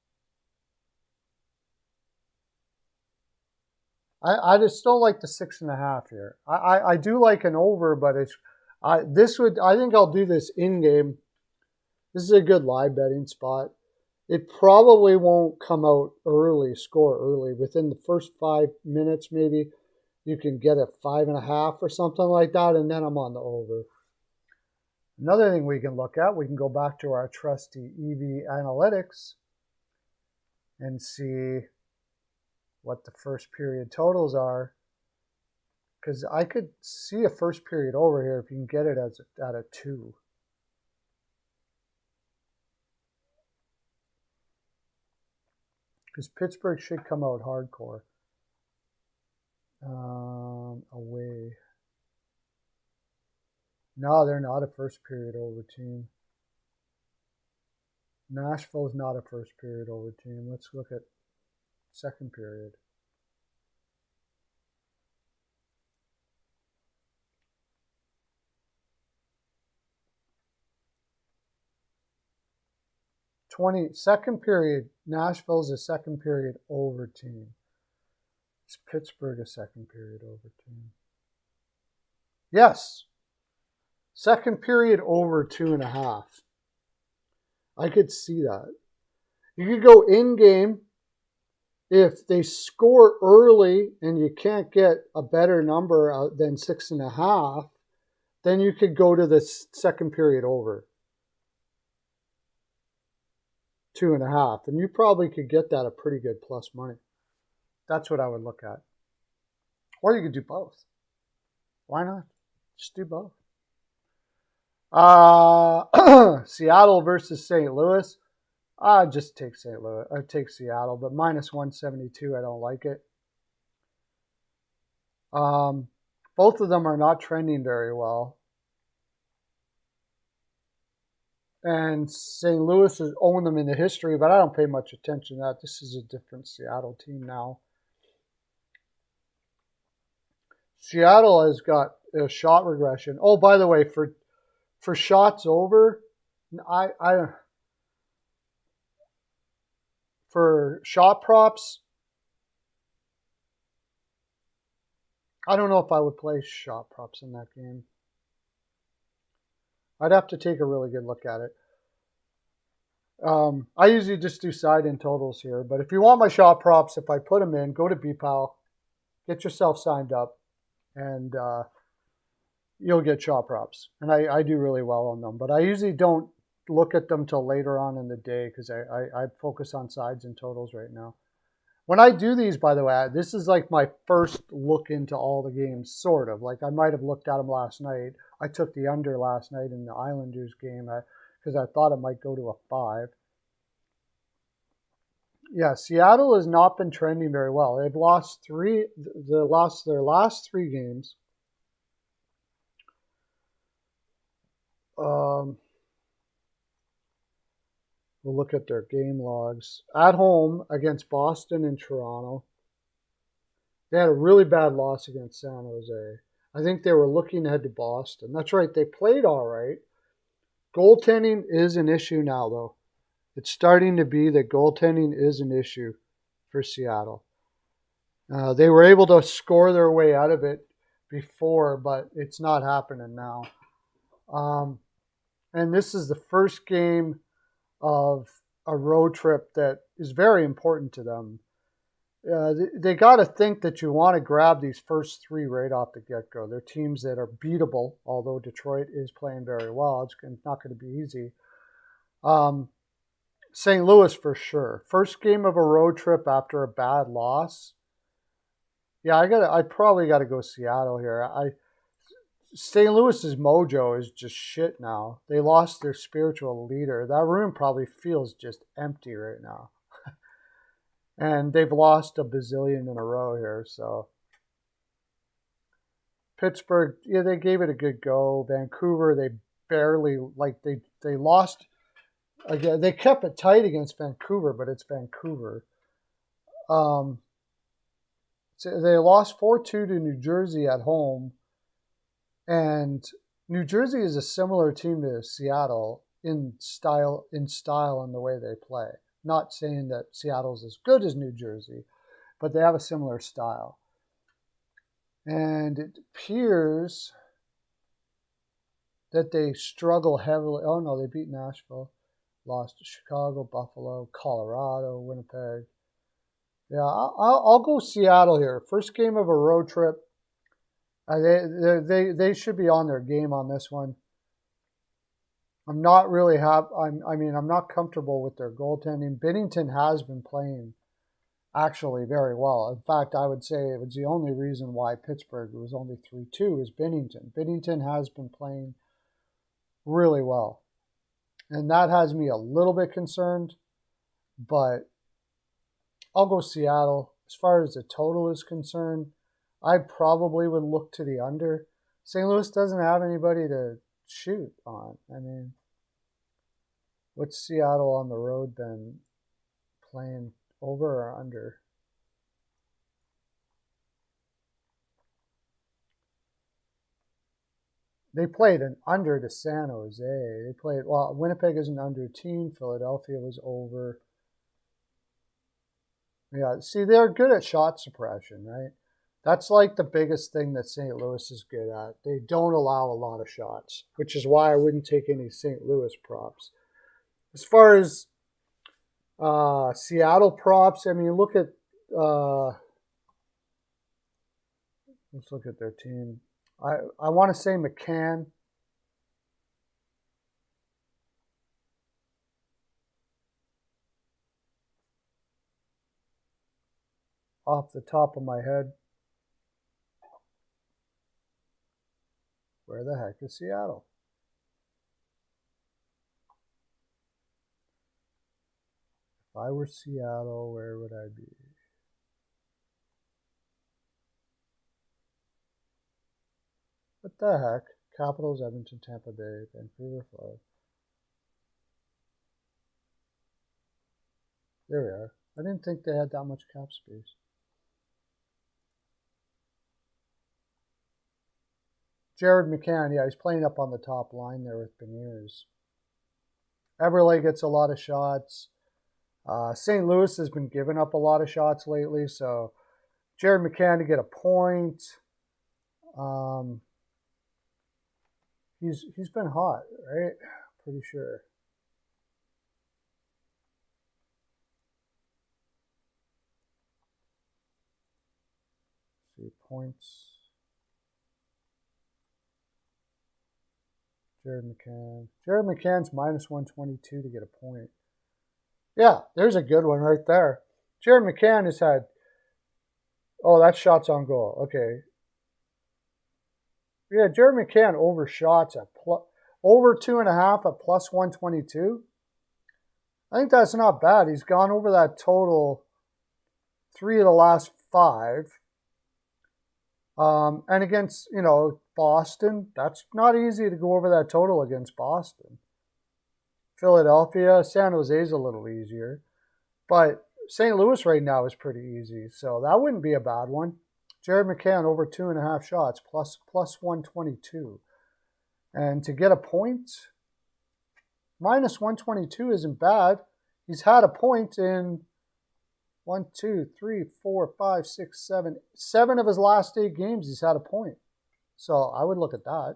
I just don't like the 6.5 here. I do like an over, but I think I'll do this in game. This is a good live betting spot. It probably won't come out early, score early. Within the first 5 minutes, maybe you can get a 5.5 or something like that, and then I'm on the over. Another thing we can look at, we can go back to our trusty EV analytics and see what the first period totals are. Because I could see a first period over here if you can get it at a 2. Because Pittsburgh should come out hardcore. Away. No, they're not a first period over team. Nashville's not a first period over team. Let's look at second period. Second period, Nashville's a second period over team. Is Pittsburgh a second period over team? Yes. Second period over 2.5. I could see that. You could go in game. If they score early and you can't get a better number than 6.5, then you could go to the second period over 2.5, and you probably could get that a pretty good plus money. That's what I would look at. Or you could do both. Why not? Just do both. Seattle versus St. Louis. I just take St. Louis. I take Seattle, but minus 172. I don't like it. Both of them are not trending very well. And St. Louis has owned them in the history, but I don't pay much attention to that. This is a different Seattle team now. Seattle has got a shot regression. Oh, by the way, for shots over, I for shot props, I don't know if I would play shot props in that game. I'd have to take a really good look at it. I usually just do side in totals here, but if you want my shot props, if I put them in, go to BPAL, get yourself signed up, and you'll get shot props. And I do really well on them, but I usually don't look at them till later on in the day because I focus on sides and totals right now. When I do these, by the way, this is like my first look into all the games, sort of. Like I might have looked at them last night. I took the under last night in the Islanders game because I thought it might go to a 5. Yeah, Seattle has not been trending very well. They've lost their last 3 games. We'll look at their game logs. At home against Boston and Toronto, they had a really bad loss against San Jose. I think they were looking ahead to Boston. That's right, they played all right. Goaltending is an issue now, though. It's starting to be that goaltending is an issue for Seattle. They were able to score their way out of it before, but it's not happening now. And this is the first game of a road trip that is very important to them. They got to think that you want to grab these first 3 right off the get-go. They're teams that are beatable, although Detroit is playing very well. It's not going to be easy. St. Louis for sure. First game of a road trip after a bad loss. Yeah, I probably got to go Seattle here. St. Louis's mojo is just shit now. They lost their spiritual leader. That room probably feels just empty right now. And they've lost a bazillion in a row here, so. Pittsburgh, yeah, they gave it a good go. Vancouver, they barely, they lost. Again, they kept it tight against Vancouver, but it's Vancouver. So they lost 4-2 to New Jersey at home. And New Jersey is a similar team to Seattle in style and the way they play. Not saying that Seattle's as good as New Jersey, but they have a similar style. And it appears that they struggle heavily. Oh, no, they beat Nashville. Lost to Chicago, Buffalo, Colorado, Winnipeg. Yeah, I'll go Seattle here. First game of a road trip. They should be on their game on this one. I'm not really I'm not comfortable with their goaltending. Binnington has been playing actually very well. In fact, I would say it was the only reason why Pittsburgh was only 3-2 is Binnington. Binnington has been playing really well. And that has me a little bit concerned, but I'll go Seattle. As far as the total is concerned, I probably would look to the under. St. Louis doesn't have anybody to shoot on. I mean, what's Seattle on the road been playing, over or under? They played an under to San Jose. They played, well, Winnipeg is an under team. Philadelphia was over. Yeah, see, they're good at shot suppression, right? That's like the biggest thing that St. Louis is good at. They don't allow a lot of shots, which is why I wouldn't take any St. Louis props. As far as Seattle props, I mean, look at let's look at their team. I want to say McCann. Off the top of my head. Where the heck is Seattle? If I were Seattle, where would I be? What the heck? Capitals, Edmonton, Tampa Bay, Vancouver, Florida. There we are. I didn't think they had that much cap space. Jared McCann, yeah, he's playing up on the top line there with Beniers. Eberle gets a lot of shots. St. Louis has been giving up a lot of shots lately, so Jared McCann to get a point. He's been hot, right? Pretty sure. Let's see, points. Jared McCann. Jared McCann's minus 122 to get a point. Yeah, there's a good one right there. Jared McCann has had. Oh, that shot's on goal. Okay. Yeah, Jared McCann overshots at over 2.5 at plus 122. I think that's not bad. He's gone over that total 3 of the last 5. And against, Boston, that's not easy to go over that total against Boston. Philadelphia, San Jose's a little easier. But St. Louis right now is pretty easy, so that wouldn't be a bad one. Jared McCann over 2.5 shots, plus 122. And to get a point, minus 122 isn't bad. He's had a point in 1, 2, 3, 4, 5, 6, 7 of his last 8 games. He's had a point. So I would look at that.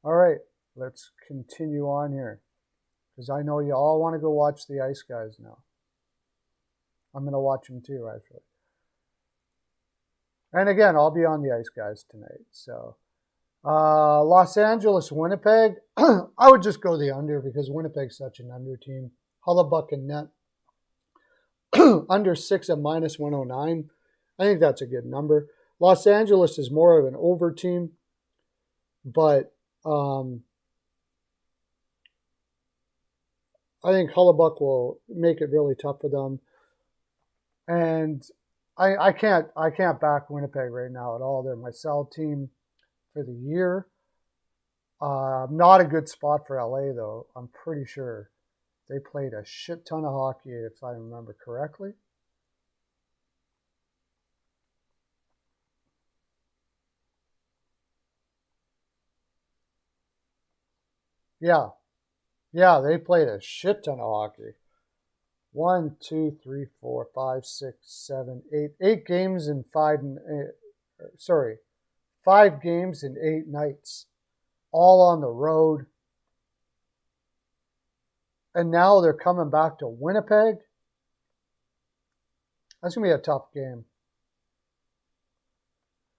All right, let's continue on here, because I know you all want to go watch the Ice Guys now. I'm going to watch them too, actually. And again, I'll be on the Ice Guys tonight. So, Los Angeles, Winnipeg. I would just go the under because Winnipeg's such an under team. Hellebuyck and net. Under 6 at minus 109. I think that's a good number. Los Angeles is more of an over team, but I think Hellebuyck will make it really tough for them. And I can't back Winnipeg right now at all. They're my sell team for the year. Not a good spot for LA though. I'm pretty sure they played a shit ton of hockey if I remember correctly. Yeah, they played a shit ton of hockey. 1, 2, 3, 4, 5, 6, 7, 8. 8 games in 5. 5 games in 8 nights, all on the road. And now they're coming back to Winnipeg. That's gonna be a tough game.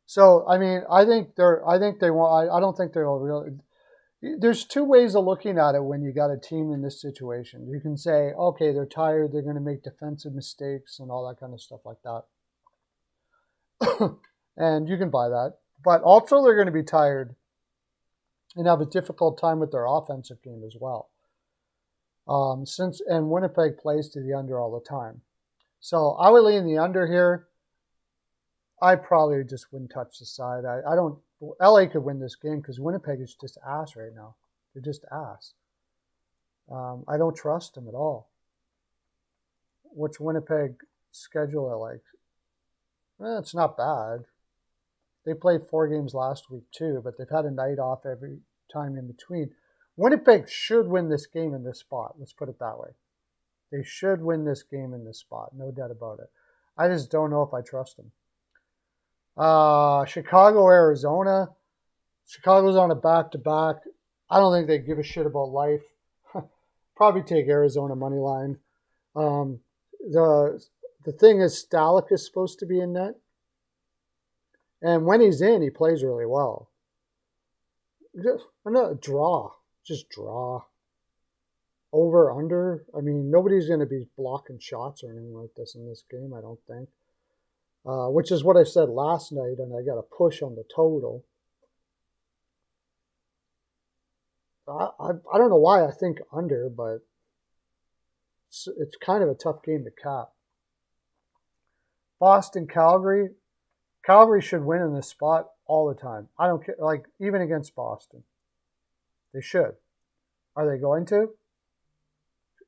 So I mean, I don't think they'll really. There's 2 ways of looking at it when you got a team in this situation. You can say, okay, they're tired, they're going to make defensive mistakes and all that kind of stuff like that. And you can buy that. But also they're going to be tired and have a difficult time with their offensive game as well. And Winnipeg plays to the under all the time. So I would lean the under here. I probably just wouldn't touch the side. I don't. LA could win this game because Winnipeg is just ass right now. They're just ass. I don't trust them at all. What's Winnipeg schedule like? It's not bad. They played 4 games last week too, but they've had a night off every time in between. Winnipeg should win this game in this spot. Let's put it that way. They should win this game in this spot. No doubt about it. I just don't know if I trust them. Chicago, Arizona. Chicago's on a back-to-back. I don't think they give a shit about life. Probably take Arizona money line. The thing is, Stalick is supposed to be in net, and when he's in, he plays really well. Just draw. Over, under. I mean, nobody's going to be blocking shots or anything like this in this game, I don't think. Which is what I said last night, and I got a push on the total. I don't know why I think under, but it's kind of a tough game to cap. Boston, Calgary. Calgary should win in this spot. all the time. I don't care, like, even against Boston. They should. Are they going to?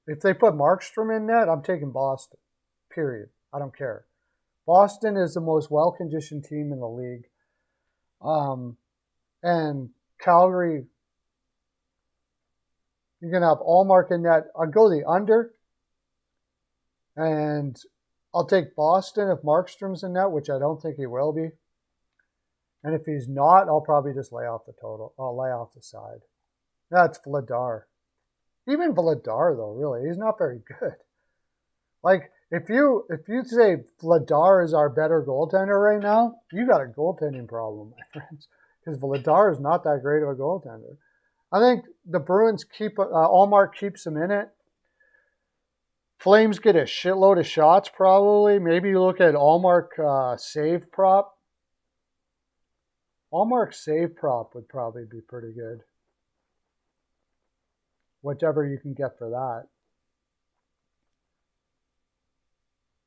If they put Markstrom in net, I'm taking Boston. Period. I don't care. Boston is the most well-conditioned team in the league. And Calgary, you're going to have Allmark in net. I'll go the under. And I'll take Boston if Markstrom's in net, which I don't think he will be. And if he's not, I'll probably just lay off the total. I'll lay off the side. That's Vladar. Even Vladar, though, really, he's not very good. Like, if you say Vladar is our better goaltender right now, you got a goaltending problem, my friends. Because Vladar is not that great of a goaltender. I think the Bruins keep Allmark keeps him in it. Flames get a shitload of shots, probably. Maybe you look at Allmark save prop. Allmark save prop would probably be pretty good. Whatever you can get for that.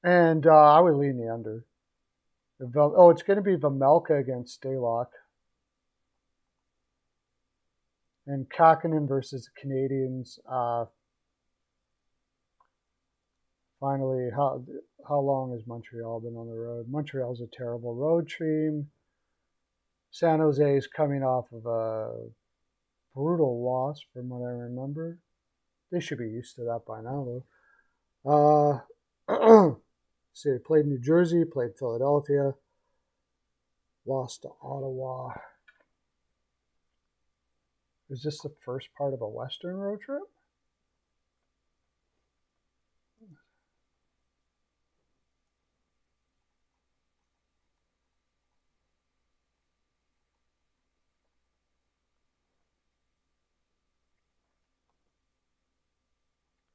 And I would lean the under. It's going to be Vejmelka against Stalock. And Kakinen versus the Canadians. Finally, how long has Montreal been on the road? Montreal's a terrible road team. San Jose is coming off of a brutal loss from what I remember. They should be used to that by now, though. See, they played New Jersey, played Philadelphia, lost to Ottawa. Is this the first part of a Western road trip?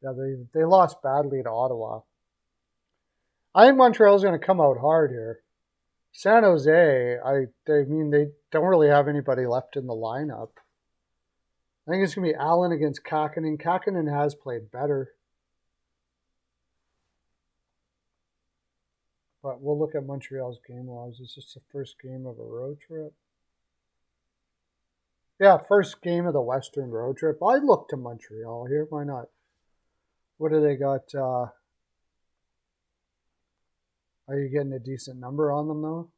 Yeah, they lost badly to Ottawa. I think Montreal's going to come out hard here. San Jose, they don't really have anybody left in the lineup. I think it's going to be Allen against Kakinen. Kakinen has played better. But we'll look at Montreal's game logs. Is this the first game of a road trip? Yeah, first game of the Western road trip. I'd look to Montreal here. Why not? What do they got? Are you getting a decent number on them, though?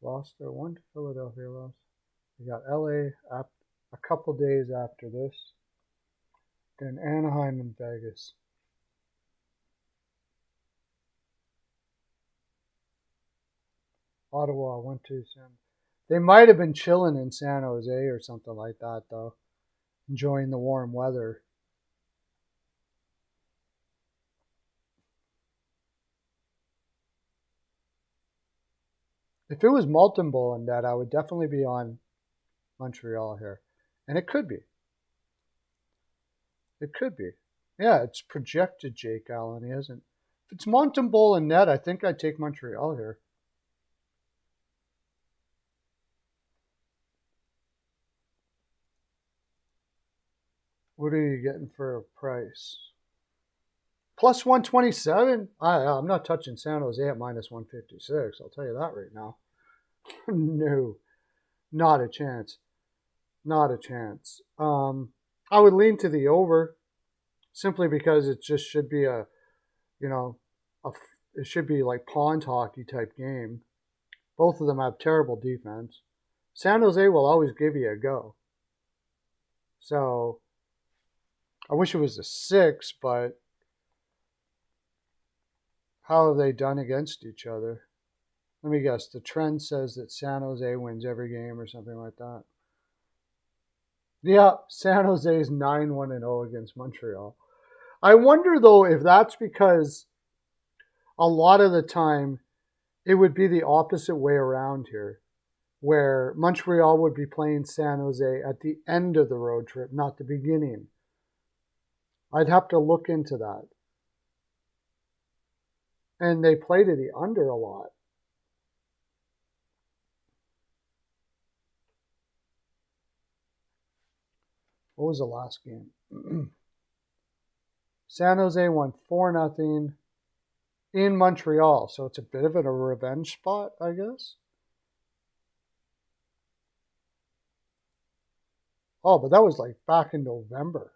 Lost their one to Philadelphia loss. We got LA a couple days after this. Then Anaheim and Vegas. Ottawa 1-2 San. They might have been chilling in San Jose or something like that, though. Enjoying the warm weather. If it was Molten Bowl in that, I would definitely be on Montreal here. And it could be. It could be. Yeah, it's projected Jake Allen. He hasn't. If it's Molten Bowl in net, I think I'd take Montreal here. What are you getting for a price? Plus 127? I'm not touching San Jose at minus 156. I'll tell you that right now. No, not a chance. Not a chance. I would lean to the over simply because it just should be it should be like pond hockey type game. Both of them have terrible defense. San Jose will always give you a go. So I wish it was a 6, but how have they done against each other? Let me guess. The trend says that San Jose wins every game or something like that. Yeah, San Jose is 9-1-0 against Montreal. I wonder, though, if that's because a lot of the time it would be the opposite way around here, where Montreal would be playing San Jose at the end of the road trip, not the beginning. I'd have to look into that. And they play to the under a lot. What was the last game? San Jose won 4-0. in Montreal. So it's a bit of a revenge spot, I guess. Oh, but that was like back in November.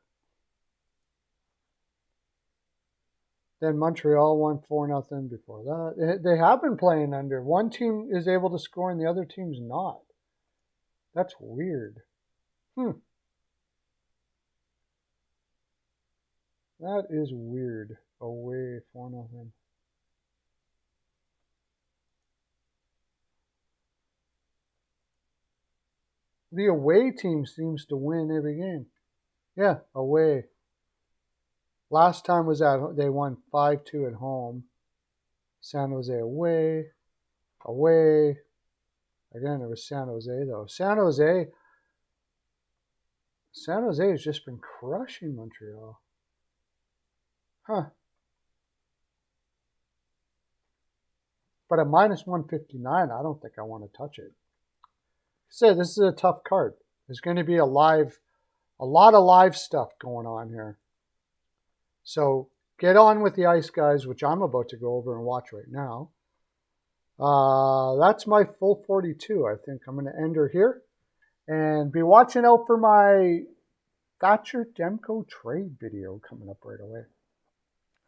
Then Montreal won 4-0 before that. They have been playing under. One team is able to score and the other team's not. That's weird. That is weird. Away 4-0. The away team seems to win every game. Yeah, away. Last time was they won 5-2 at home. San Jose away. Away. Again, it was San Jose though. San Jose has just been crushing Montreal. Huh. But at minus 159, I don't think I want to touch it. Say this is a tough card. There's going to be a lot of live stuff going on here. So get on with the ice, guys, which I'm about to go over and watch right now. That's my full 42. I think I'm going to end her here. And be watching out for my Thatcher Demko trade video coming up right away.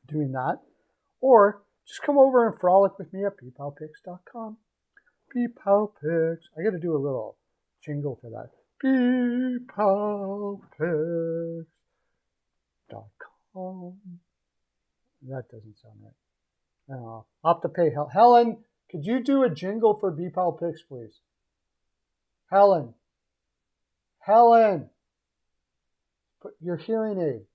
Doing that. Or just come over and frolic with me at peepowpicks.com. Peepowpicks. I got to do a little jingle for that. Peepowpicks.com. That doesn't sound right. I'll have to pay Helen, could you do a jingle for Peepowpicks, please? Helen. Put your hearing aid.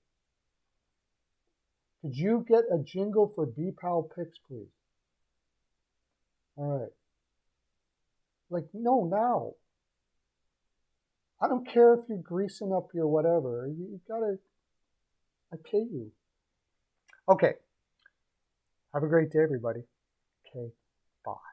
Could you get a jingle for Peepowpicks, please? All right. Like, no, now. I don't care if you're greasing up your whatever. You gotta, I pay you. Okay. Have a great day, everybody. Okay, bye.